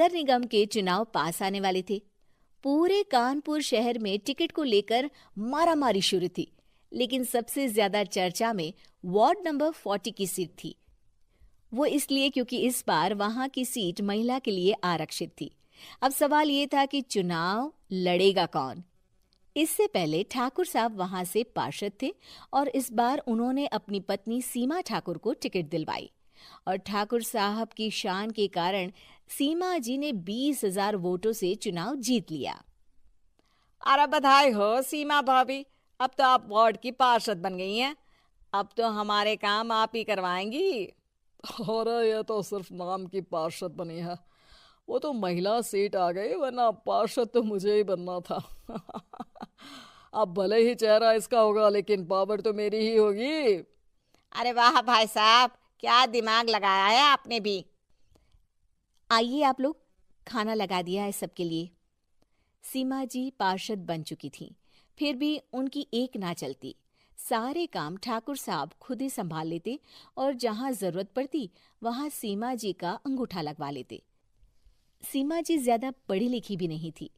नगर निगम के चुनाव पास आने वाले थे। पूरे कानपुर शहर में टिकट को लेकर मारामारी शुरू थी, लेकिन सबसे ज्यादा चर्चा में वार्ड नंबर 40 की सीट थी। वो इसलिए क्योंकि इस बार वहां की सीट महिला के लिए आरक्षित थी। अब सवाल ये था कि चुनाव लड़ेगा कौन। इससे पहले ठाकुर साहब वहां से पार्षद थे और इस बार उन्होंने अपनी पत्नी सीमा ठाकुर को टिकट दिलवाई और ठाकुर साहब की शान के कारण सीमा जी ने 20,000 वोटों से चुनाव जीत लिया। अरे बधाई हो सीमा भाभी, अब तो आप वार्ड की पार्षद बन गई हैं। अब तो हमारे काम आप ही करवाएंगी। अरे ये तो सिर्फ नाम की पार्षद बनी है, वो तो महिला सीट आ गई, वरना पार्षद तो मुझे ही बनना था। अब भले ही चेहरा इसका होगा, लेकिन पावर तो मेरी ही होगी। अरे वाह भाई साहब, क्या दिमाग लगाया है आपने भी। आइए आप लोग, खाना लगा दिया है सबके लिए। सीमा जी पार्षद बन चुकी थी, फिर भी उनकी एक ना चलती। सारे काम ठाकुर साहब खुद ही संभाल लेते और जहां जरूरत पड़ती वहां सीमा जी का अंगूठा लगवा लेते। सीमा जी ज्यादा पढ़ी लिखी भी नहीं थी।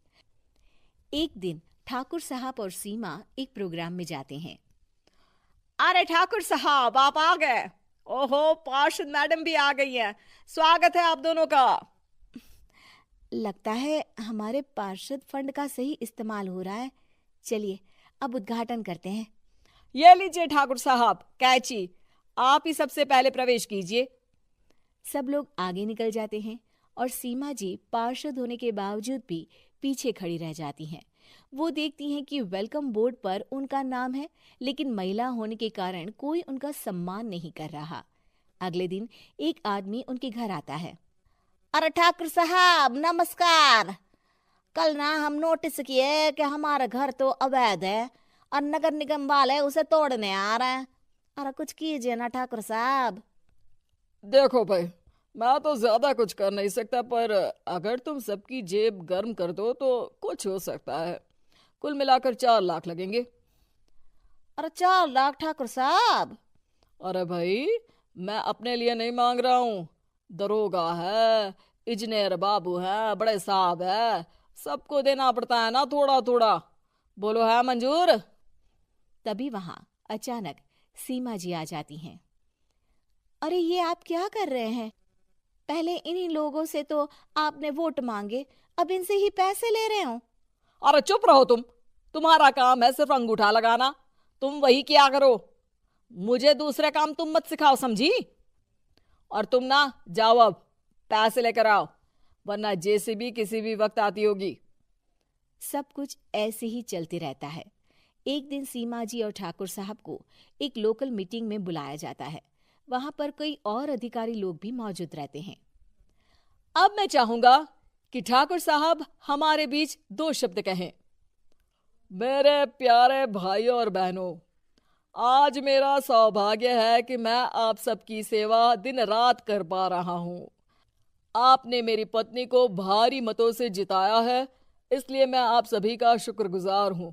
एक दिन ठाकुर साहब और सीमा एक प्रोग्राम में जाते हैं। अरे ठाकुर साहब, आप आ गए। ओहो, पार्षद मैडम भी आ गई हैं। स्वागत है आप दोनों का। लगता है हमारे पार्षद फंड का सही इस्तेमाल हो रहा है। चलिए अब उद्घाटन करते हैं। ये लीजिए ठाकुर साहब कैची, आप ही सबसे पहले प्रवेश कीजिए। सब लोग आगे निकल जाते हैं और सीमा जी पार्षद होने के बावजूद भी पीछे खड़ी रह जाती हैं। वो देखती हैं कि वेलकम बोर्ड पर उनका नाम है, लेकिन महिला होने के कारण कोई उनका सम्मान नहीं कर रहा। अगले दिन एक आदमी उनके घर आता है। अरे ठाकुर साहब नमस्कार। कल ना हम नोटिस किए कि हमारा घर तो अवैध है और नगर निगम वाले उसे तोड़ने आ रहे हैं। अरे कुछ कीजिए ना ठाकुर साहब। देखो भाई, मैं तो ज्यादा कुछ कर नहीं सकता, पर अगर तुम सबकी जेब गर्म कर दो तो कुछ हो सकता है। कुल मिलाकर 4 लाख लगेंगे। अरे 4 लाख ठाकुर साहब? अरे भाई, मैं अपने लिए नहीं मांग रहा हूँ। दरोगा है, इंजीनियर बाबू है, बड़े साहब है, सबको देना पड़ता है ना थोड़ा थोड़ा। बोलो है मंजूर? तभी वहां अचानक सीमा जी आ जाती हैं। अरे ये आप क्या कर रहे हैं? पहले इन्हीं लोगों से तो आपने वोट मांगे, अब इनसे ही पैसे ले रहे हो। अरे चुप रहो तुम, तुम्हारा काम है सिर्फ अंगूठा लगाना, तुम वही किया करो। मुझे दूसरे काम तुम मत सिखाओ, समझी? और तुम ना जाओ, अब पैसे लेकर आओ, वरना जेसीबी किसी भी वक्त आती होगी। सब कुछ ऐसे ही चलते रहता है। एक दिन सीमा जी और ठाकुर साहब को एक लोकल मीटिंग में बुलाया जाता है। वहां पर कई और अधिकारी लोग भी मौजूद रहते हैं। अब मैं चाहूंगा कि ठाकुर साहब हमारे बीच 2 शब्द कहें। मेरे प्यारे भाइयों और बहनों, आज मेरा सौभाग्य है कि मैं आप सबकी सेवा दिन रात कर पा रहा हूं। आपने मेरी पत्नी को भारी मतों से जिताया है, इसलिए मैं आप सभी का शुक्रगुजार हूं।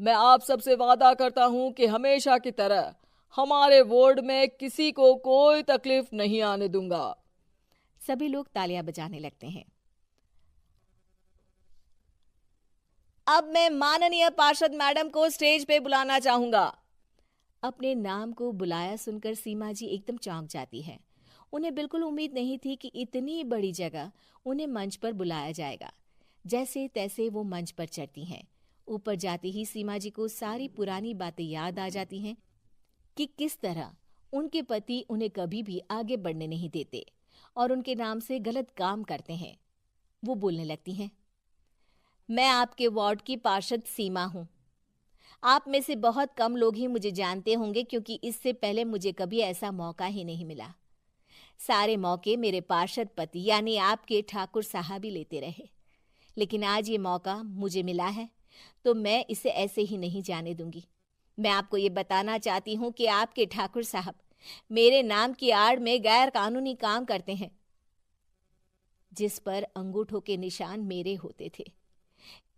मैं आप सबसे वादा करता हूं कि हमेशा की तरह हमारे वार्ड में किसी को कोई तकलीफ नहीं आने दूंगा। सभी लोग तालियां बजाने लगते हैं। अब मैं माननीय पार्षद मैडम को स्टेज पे बुलाना चाहूंगा। अपने नाम को बुलाया सुनकर सीमा जी एकदम चौंक जाती है। उन्हें बिल्कुल उम्मीद नहीं थी कि इतनी बड़ी जगह उन्हें मंच पर बुलाया जाएगा। जैसे तैसे वो मंच पर चढ़ती हैं। ऊपर जाते ही सीमा जी को सारी पुरानी बातें याद आ जाती हैं कि किस तरह उनके पति उन्हें कभी भी आगे बढ़ने नहीं देते और उनके नाम से गलत काम करते हैं। वो बोलने लगती हैं। मैं आपके वार्ड की पार्षद सीमा हूं। आप में से बहुत कम लोग ही मुझे जानते होंगे, क्योंकि इससे पहले मुझे कभी ऐसा मौका ही नहीं मिला। सारे मौके मेरे पार्षद पति यानी आपके ठाकुर साहब ही लेते रहे, लेकिन आज ये मौका मुझे मिला है तो मैं इसे ऐसे ही नहीं जाने दूंगी। मैं आपको ये बताना चाहती हूँ कि आपके ठाकुर साहब मेरे नाम की आड़ में गैर कानूनी काम करते हैं, जिस पर अंगूठों के निशान मेरे होते थे।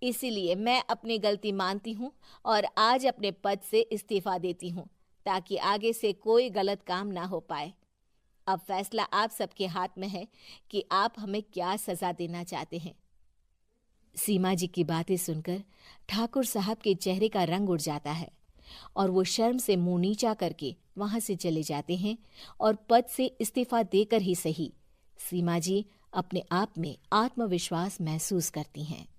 इसीलिए मैं अपनी गलती मानती हूँ और आज अपने पद से इस्तीफा देती हूँ, ताकि आगे से कोई गलत काम ना हो पाए। अब फैसला आप सबके हाथ में है कि आप हमें क्या सजा देना चाहते हैं। सीमा जी की बातें सुनकर ठाकुर साहब के चेहरे का रंग उड़ जाता है और वो शर्म से मुंह नीचा करके वहां से चले जाते हैं और पद से इस्तीफा देकर ही सही सीमा जी अपने आप में आत्मविश्वास महसूस करती हैं।